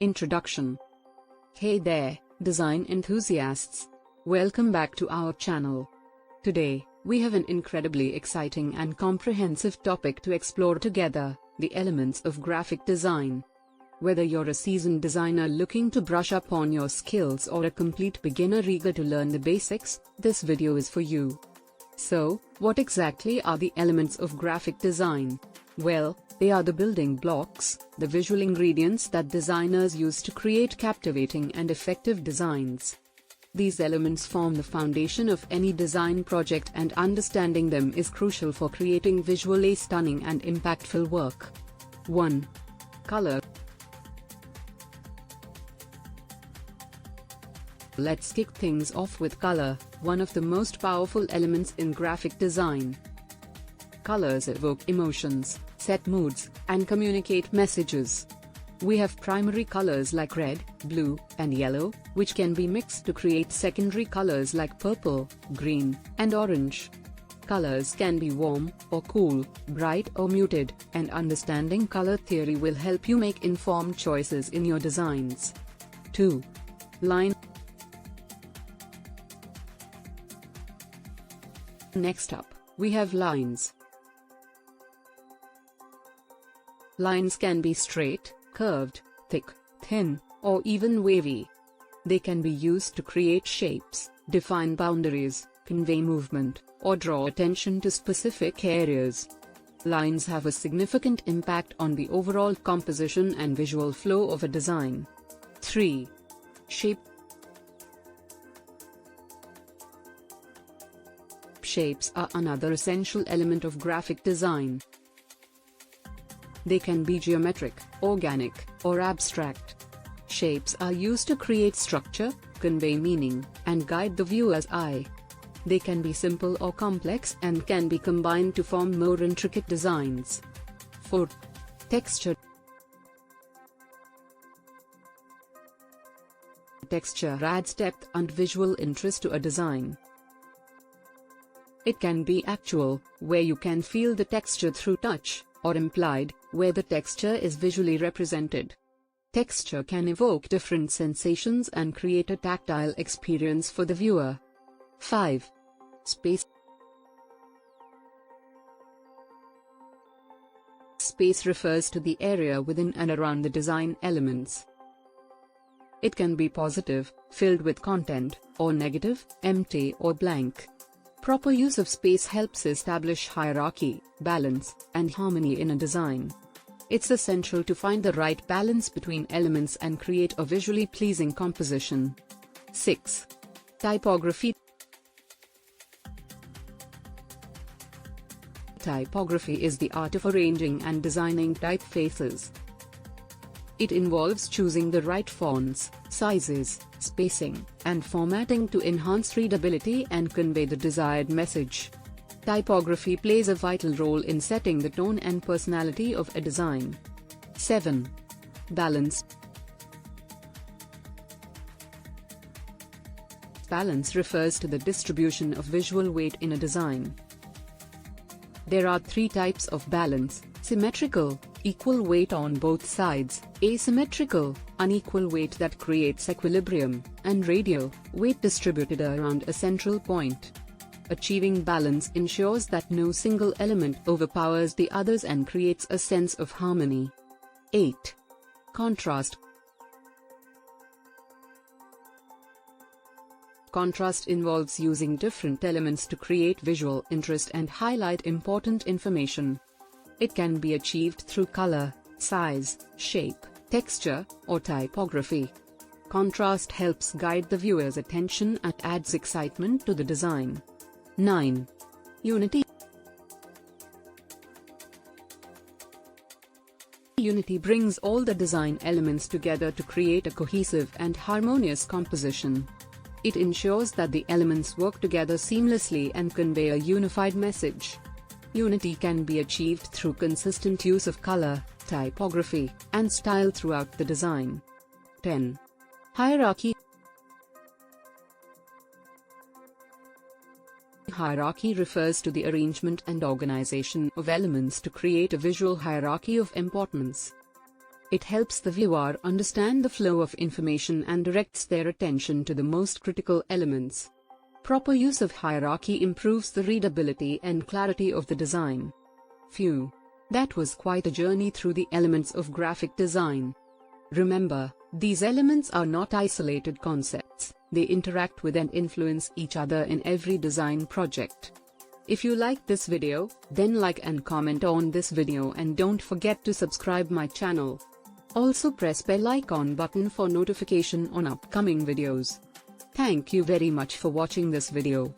Introduction. Hey there, design enthusiasts. Welcome back to our channel. Today, we have an incredibly exciting and comprehensive topic to explore together, the elements of graphic design. Whether you're a seasoned designer looking to brush up on your skills or a complete beginner eager to learn the basics, this video is for you. So, what exactly are the elements of graphic design? Well, they are the building blocks, the visual ingredients that designers use to create captivating and effective designs. These elements form the foundation of any design project, and understanding them is crucial for creating visually stunning and impactful work. 1. Color. Let's kick things off with color, one of the most powerful elements in graphic design. Colors evoke emotions, set moods, and communicate messages. We have primary colors like red, blue, and yellow, which can be mixed to create secondary colors like purple, green, and orange. Colors can be warm or cool, bright or muted, and understanding color theory will help you make informed choices in your designs. 2. Line. Next up, we have lines. Lines can be straight, curved, thick, thin, or even wavy. They can be used to create shapes, define boundaries, convey movement, or draw attention to specific areas. Lines have a significant impact on the overall composition and visual flow of a design. 3. Shape. Shapes are another essential element of graphic design. They can be geometric, organic, or abstract. Shapes are used to create structure, convey meaning, and guide the viewer's eye. They can be simple or complex and can be combined to form more intricate designs. 4. Texture. Texture adds depth and visual interest to a design. It can be actual, where you can feel the texture through touch, or implied, where the texture is visually represented. Texture can evoke different sensations and create a tactile experience for the viewer. 5. Space. Space refers to the area within and around the design elements. It can be positive, filled with content, or negative, empty or blank. Proper use of space helps establish hierarchy, balance, and harmony in a design. It's essential to find the right balance between elements and create a visually pleasing composition. 6. Typography. Typography is the art of arranging and designing typefaces. It involves choosing the right fonts, sizes, spacing, and formatting to enhance readability and convey the desired message. Typography plays a vital role in setting the tone and personality of a design. 7. Balance. Balance refers to the distribution of visual weight in a design. There are 3 types of balance: symmetrical, equal weight on both sides; asymmetrical, unequal weight that creates equilibrium; and radial, weight distributed around a central point. Achieving balance ensures that no single element overpowers the others and creates a sense of harmony. 8. Contrast. Contrast involves using different elements to create visual interest and highlight important information. It can be achieved through color, size, shape, texture, or typography. Contrast helps guide the viewer's attention and adds excitement to the design. 9. Unity. Unity brings all the design elements together to create a cohesive and harmonious composition. It ensures that the elements work together seamlessly and convey a unified message. Unity can be achieved through consistent use of color, typography, and style throughout the design. 10. Hierarchy. Hierarchy refers to the arrangement and organization of elements to create a visual hierarchy of importance. It helps the viewer understand the flow of information and directs their attention to the most critical elements. Proper use of hierarchy improves the readability and clarity of the design. Phew! That was quite a journey through the elements of graphic design. Remember, these elements are not isolated concepts, they interact with and influence each other in every design project. If you like this video, then like and comment on this video and don't forget to subscribe my channel. Also press bell icon button for notification on upcoming videos. Thank you very much for watching this video.